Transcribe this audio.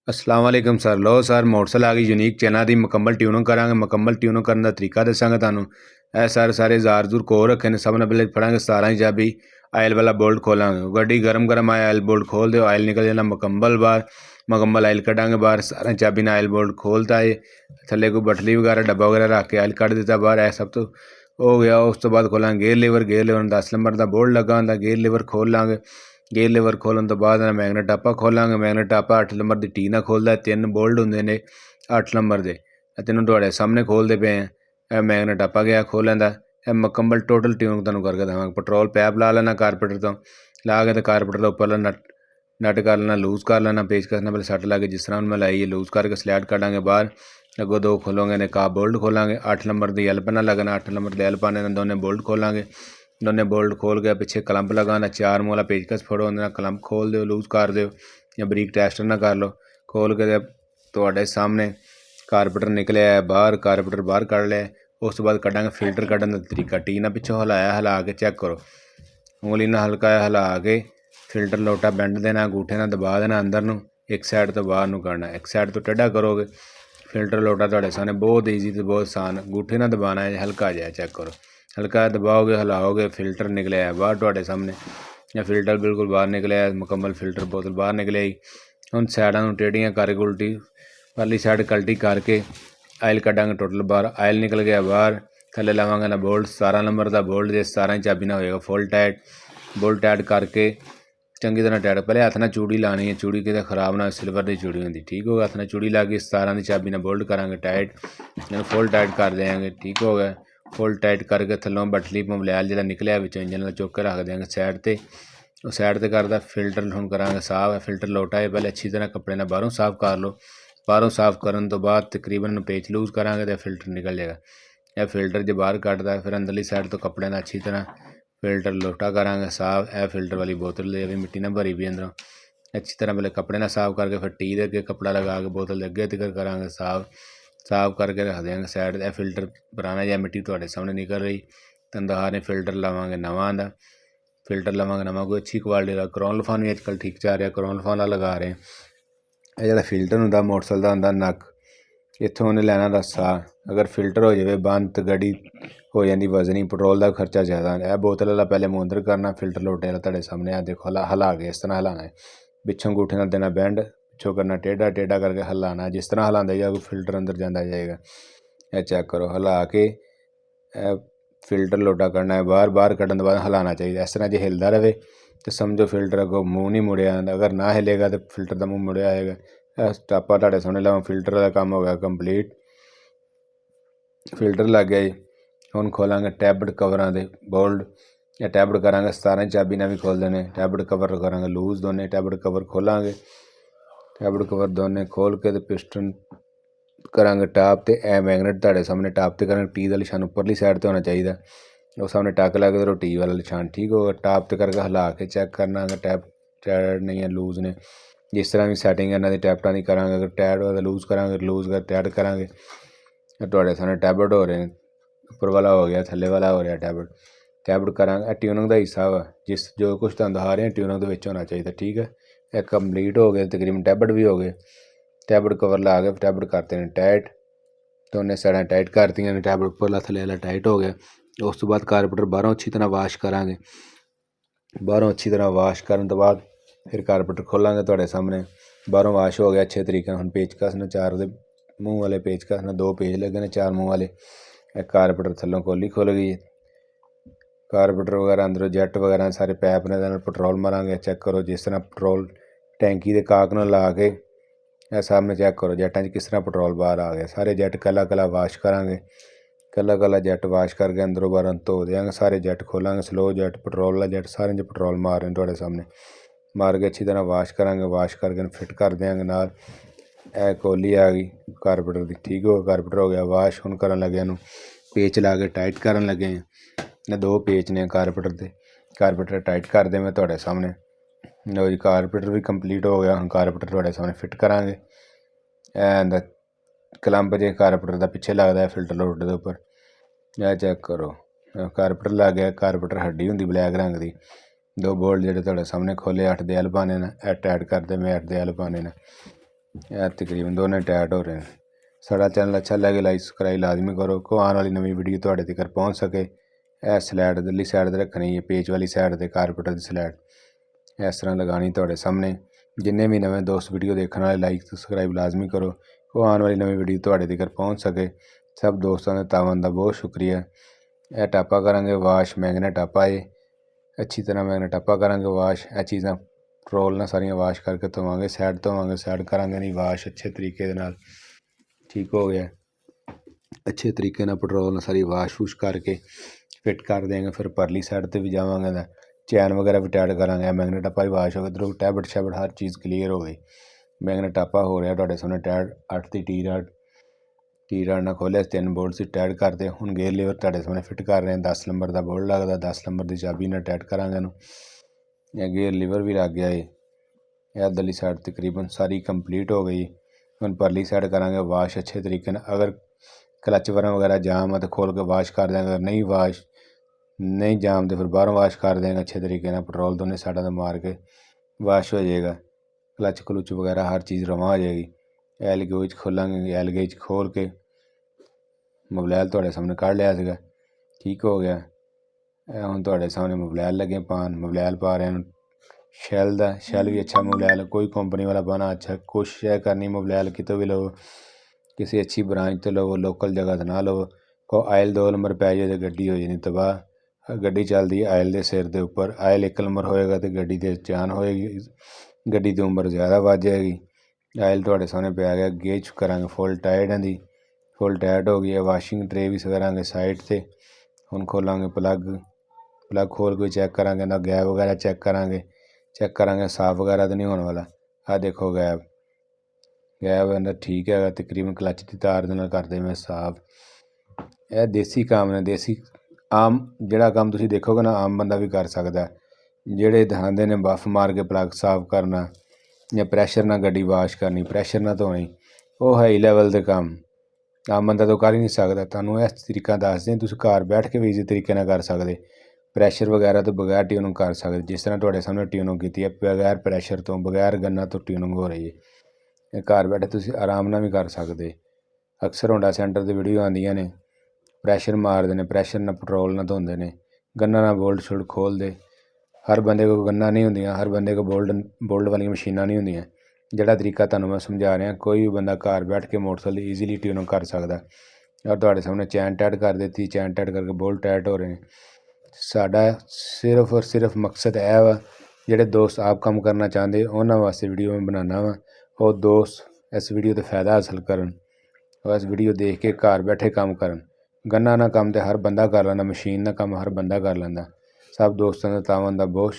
अस्सलाम वालेकुम सर। लो sir motorcycle आ गई यूनीक चैना दी मुकम्मल ट्यूनिंग करांगे। मुकम्मल ट्यूनिंग करने का तरीका दसांगे तुहानू। ए सर सारे जार जूर को रखे ने। सब ने पहले फड़ांगे 17 की चाबी, आयल वाला बोल्ट खोलांगे। गड्डी गरम गरम आए आयल बोल्ट खोल दो, आयल निकल जाना मुकम्मल बाहर। मुकम्मल आयल कटांगे बाहर। सारे चाबी ने आयल बोल्ट खोलता है। थले कोई बटली वगैरह डब्बा वगैरह रख के आयल कट दिता बाहर। ए सब तो हो गया। उस तो बाद खोलांगे gear lever. Gear lever 10 number का बोल्ट लगा होंगे। गेयर लीवर खोल लांगे। गेयर लीवर खोलन तो बाद मैगनेट टापा खोलांगे। मैगनेट टापा 8 नंबर की टी ना खोलता। 3 बोल्ट होंगे ने 8 नंबर के। तीनों तुहाडे सामने खोलते पे हैं। यह मैगनेट टापा गया खोलन का। यह मुकम्मल टोटल ट्यूनिंग तुहानू करके देवांगे। पेट्रोल पैप ला लेना कारपेटर तो ला के, तो कारपेटर का उपरला नट नट कर लेना, लूज कर लेना। पेचकस ने पहले सट ला के जिस तरह मैं लाई है लूज करके स्लैट कटांगे बाहर। अगो 2 खोलोगे ने का बोल्ट खोलांगे। 8 नंबर की एल्प ना लगना। 8 नंबर की एल्प आने दोनों बोल्ट खोलांगे। दोनों बोल्ट खोल के पिछे कलंप लगाना। 4 मूला पेचकस फड़ो, कलंप खोल दो, लूज कर दो या बरीक टेस्टर ना कर लो। खोल के तुहाडे सामने कारपेटर निकलिया है बाहर। कारपेटर बाहर कढ़ लिया। उस तो बाद कटांगे फिल्टर कढ़न का तरीका। टी ना पिछों हिलाया, हिला के चेक करो। उंगली ना हल्का हिला के फिल्टर लोटा बेंड देना। अंगूठे ना दबा देना अंदर नू। एक साइड तो बाहर नू करना। एक साइड तो टेढ़ा करोगे फिल्टर लोटा तुहाडे सामने बहुत ईजी तो बहुत आसान। अंगूठे ना दबाना है, हल्का जिहा चेक करो। हल्का दबाओगे हिलाओगे फिल्टर निकले है बाहर तुहाडे सामने। या फिल्टर बिल्कुल बाहर निकले है। मुकम्मल फिल्टर बोतल बाहर निकले आई। हुण साइडां नूं टेढ़ियां करके उल्टी वाली साइड कल्टी करके आयल कढ़ांगे टोटल बाहर। आयल निकल गया बाहर। थल्ले लावांगे ना बोल्ट 17 नंबर का बोल्ट जे 17 चाबी ना होएगा फुल टाइट। बोल्ट टाइट करके चंगी तरह टाइट। पहले हथ ना चूड़ी लानी है। चूड़ी किते खराब ना, सिल्वर की चूड़ी होंगी। ठीक होगा। हथ ना चूड़ी ला के 17 की चाबी ना बोल्ट करांगे टाइट। फुल टाइट कर देंगे। ठीक हो गया। फुल टाइट करके थल्लों बटली मोबाइल जो निकलिया विचों इंजन चुक के रख देंगे साइड ते। साइड ते करदा फिल्टर हुण करांगे साफ। है फिल्टर लोटा है पहले अच्छी तरह कपड़े नाल बाहरों साफ कर लो। बाहरों साफ करन तो बाद तकरीबन पेच लूज करांगे तो फिल्टर निकल जाएगा। यह फिल्टर जो बाहर कटदा फिर अंदरली साइड तो कपड़े नाल अच्छी तरह फिल्टर लोटा करांगे साफ। यह फिल्टर वाली बोतल भी मिट्टी ना भरी भी अंदरों अच्छी तरह पहले कपड़े नाल साफ करके फिर टी दे अगे कपड़ा लगा के बोतल दे अगे तक करांगे साफ। साफ करके रख देंगे साइड। यह फिल्टर पुराना या मिट्टी तुहाडे सामने निकल रही तंदार ने फिल्टर लावांगे नवां दा। फिल्टर लवांगे नवां कोई अच्छी क्वालिटी का। क्रोनलफॉन भी अजकल ठीक चल रहा, क्रोनलफॉन वाला लगा रहे हैं। यह जो फिल्टर होंदा मोटरसाइकिल का होंदा नक, इत्थों उन्हें लैना रस्सा। अगर फिल्टर हो जाए बंद तो गड्डी हो जाती वजनी, पेट्रोल का खर्चा ज़्यादा। यह बोतल वाला पहले मुंह अंदर करना। फिल्टर लोटे वाला तुहाडे सामने आ देखो हिला के इस तरह हिलाना है। पिछों अंगूठे नाल देना बैंड, पिछों करना टेढ़ा टेढ़ा करके हिलाना। जिस तरह हिलांदे जाओगे फिल्टर अंदर जाता जाएगा। यह चेक करो हिला के फिल्टर लोटा करना है बाहर। बाहर कढ़न तो बाद हिलाना चाहिए। इस तरह जो हिलदा रहे तो समझो फिल्टर अगों मुँह नहीं मुड़िया। अगर ना हिलेगा तो फिल्टर का मुँह मुड़िया आएगा। टापा तुहाडे सामने लाओ। फिल्टर का काम हो गया कंप्लीट। फिल्टर लग गया जी। हुण खोलांगे टैबलेट कवरां दे बोल्ट। या टैबलेट करांगे 17 चाबी ना भी खोल देने। टैबलेट कवर करांगे लूज दोने। टैबलेट कवर खोलांगे। टैबलेट कवर दोने खोल के पिस्टन करांगे टाप ते। ए मैगनेट तुहाडे सामने टाप ते करांगे। टी का निशान उपरली साइड ते होना चाहिए। वो सामने टक लगे तो टी वाला निशान ठीक होगा। टाप ते करके हिला के चेक करना अगर टैप टाइट नहीं है लूज ने। जिस तरह भी सैटिंग है इन्हां दी टैपटां दी करांगे। अगर टाइट हो तो लूज करांगे, लूज कर टाइट करांगे। तुहाडे सामने टैबलेट हो रहे हैं। उपर वाला हो गया, थल्ले वाला हो रहा टैबलेट। टैबलेट करांगे ट्यूनिंग का हिस्सा वा। जिस जो कुछ तुहानूं दिखा रहे हैं ट्यूनिंग दे विच होना चाहिए। ठीक है। यह कंप्लीट हो गए तकरीबन। टैबलेट भी हो गए। टैबलेट कवर ला के टैबलेट करते हैं टाइट। दोनों साइडां टाइट करतियां ने। टैबलेट उपरला थल्ले वाला टाइट हो गया। उस तो बाद कारपेटर बाहरों अच्छी तरह वाश करांगे। बाहरों अच्छी तरह वाश करन तो बाद फिर कारपेटर खोलांगे तुहाडे सामने। बाहरों वाश हो गया अच्छे तरीके। हुण पेचकस ने 4 दे मूँह वाले पेचकस ने 2 पेच लगे ने 4 मूँह वाले। कारपेटर थल्लों खोली खुल गई। कारपेटर वगैरह अंदरों जैट वगैरह सारे पैप ने पेट्रोल मारांगे। चेक करो जिस तरह पेट्रोल टैंकी के काक नाल ला के सामने चेक करो जैटां किस तरह पेट्रोल बाहर आ गया। सारे जैट कला कला वाश करांगे। कला कला जैट वाश करके अंदरों बाहरों धो देंगे। सारे जैट खोलांगे। स्लो जैट पेट्रोल वाला जैट सारे पेट्रोल मार रहे हैं तुहाडे सामने। मार के अच्छी तरह वाश करांगे। वाश करके फिट कर देंगे नाल। ए कोली आ गई कारपेटर की। ठीक हो कारपेटर हो गया वाश। हुण करन लगे इहनूं पेच ला के टाइट करन लगे हैं। ने 2 पेच ने कारपेटर ते। कारपेटर टाइट कर दें मैं तुहाडे सामने। लो जी कारपेटर भी कंप्लीट हो गया। हुण कारपेटर तुहाडे सामने फिट करांगे। एंड क्लंप जे कारपेटर का पिछे लगता है फिल्टर लोटे के उपर। यह चेक करो कारपेटर लग गया। कारपेटर हड्डी होंगी ब्लैक रंग की। 2 बोल्ट जो तुहाडे सामने खोले 8 दे एल पाने ने। टाइट करते मैं 8 दे एल पाने ने। यह तकरीबन दोनों टाइट हो रहे हैं। साड़ा चैनल अच्छा लगे लाइक सब्सक्राइब लाजमी करो को आने वाली नवी वीडियो तुहाडे तक पहुँच सके। यह स्लैड दिल्ली साइड ते रखनी है, पेच वाली साइड ते कारपेटर की स्लैड इस तरह लगानी तुहाडे सामने। जिन्ने भी नवे दोस्त वीडियो देखने वाले लाइक सब्सक्राइब लाजमी करो को आने वाली नवी वीडियो तुहाडे तक पहुँच सके। सब दोस्तों के तावन का बहुत शुक्रिया। यह टापा करांगे वाश मैगनेट टापा है, अच्छी तरह मैगनेट टापा करांगे वाश। यह चीज़ा पेट्रोल ना सारिया वाश करके धोवांगे, साइड करांगे नहीं वाश अच्छे तरीके नाल। ठीक हो गया, अच्छे तरीके ना पेट्रोल ना सारी वाश वूश करके फिट कर देंगे। फिर परली साइड पर भी जावांगे तो चैन वगैरह भी टाइट करांगे। मैगनेट टापा भी वाश हो गया, इधरों टैबट शैबट हर चीज़ क्लीयर हो गई। मैगनेट टापा हो रहा तुहाडे सामने टाइट 8 की टी राड ना खोलिया 3 बोल्ट से टाइट करते। हुण गेयर लीवर तुहाडे सामने फिट कर रहे हैं। 10 नंबर का बोल्ट लगता, 10 नंबर की चाबी ना टाइट करांगे। यह गेयर लीवर भी लग गया है। यह दली साइड तकरीबन सारी कंप्लीट हो गई। हम परली साइड करांगे वाश अच्छे तरीके ना। अगर क्लच वरम वगैरह जाम है तो खोल के वाश कर देंगे, अगर नहीं वाश नहीं जाम तो फिर बाहरों वाश कर देंगे अच्छे तरीके ना। पेट्रोल दोनों साइडों से मार के वाश हो जाएगा। क्लच क्लुच वगैरह हर चीज़ रवा हो जाएगी। एल गेज खोलेंगे, एल गेज खोल के मोबाइल तुहाडे सामने कढ़ लिया सीगा। ठीक हो गया, हुण तुहाडे सामने मोबाइल लगे पान, मोबाइल पा रहे हैं। शैल भी अच्छा मोबाइल है, कोई कंपनी वाला पाना अच्छा। कोशिश है करनी मोबाइल कितों भी लो, किसी अच्छी ब्रांच तो लो, लोकल जगह तो ना लो। को आयल 2 नंबर पै जाए तो गड्डी हो जानी तबाह। गड्डी चलती है आयल के सिर के उपर, आयल 1 नंबर होएगा तो गड्डी की जान होएगी, गड्डी की उम्र ज़्यादा वध जाएगी। आयल तुहाडे सामने पै गया, गेज करांगे फुल टाइट दी, फुल टाइट हो गई है। वाशिंग ट्रे भी करांगे साइड से। हुण खोलांगे प्लग खोल के चैक करांगे ना, गैप वगैरह चैक करांगे साफ वगैरह तो नहीं होने वाला। आ देखो गैप अंदर ठीक है, तकरीबन क्लच की तार दे नाल करदे मैं साफ। यह देसी काम ने, देसी आम जिहड़ा काम तुसीं देखोगे ना आम बंदा भी कर सकदा है। जिहड़े दिखांदे ने बफ मार के प्लग साफ करना या प्रैशर ना गड्डी वाश करनी, प्रैशर ना धोनी, वो हाई लैवल के काम आम बंदा तो कर ही नहीं सकता। तुहानूं इस तरीका दसदे हैं, तुसीं घर बैठ के भी इजी तरीके नाल कर सकदे। प्रैशर वगैरह तो बगैर ट्यूनिंग कर सकते, जिस तरह तुहाडे सामने ट्यूनिंग की है बगैर प्रैशर तो बगैर गन्ना तो ट्यूनिंग हो रही है। घर बैठे तुसीं आराम नाल भी कर सकते। अक्सर होंडा सेंटर की वीडियो आंदियां ने, प्रैशर मारते हैं, प्रैशर ना पेट्रोल ना धोंदे ने, गन्ना ना बोल्ट शोल्ट खोलते। हर बंदे को गन्ना नहीं होंदियां, हर बंदे को बोल्ट वाली मशीनां नहीं होंदियां। जिहड़ा तरीका तुहानूं मैं समझा रहा, कोई भी बंदा घर बैठ के मोटरसाइकिल ईजीली ट्यूनिंग कर सकता। और तुहाडे सामने चैन टाइट कर देती, चैन टाइट करके बोल्ट टाइट हो रहे हैं। साडा सिर्फ और सिर्फ मकसद है वा, जिहड़े दोस्त आप काम करना चाहते उन्होंने वास्ते वीडियो मैं बनाना वा। और दोस्त इस वीडियो का फायदा हासिल करन और इस वीडियो देख के घर बैठे काम करन। गन्ना ना काम तो हर बंदा कर लैंदा, मशीन ना काम हर बंदा कर लैंदा। सब दोस्तों का तावन का बहुत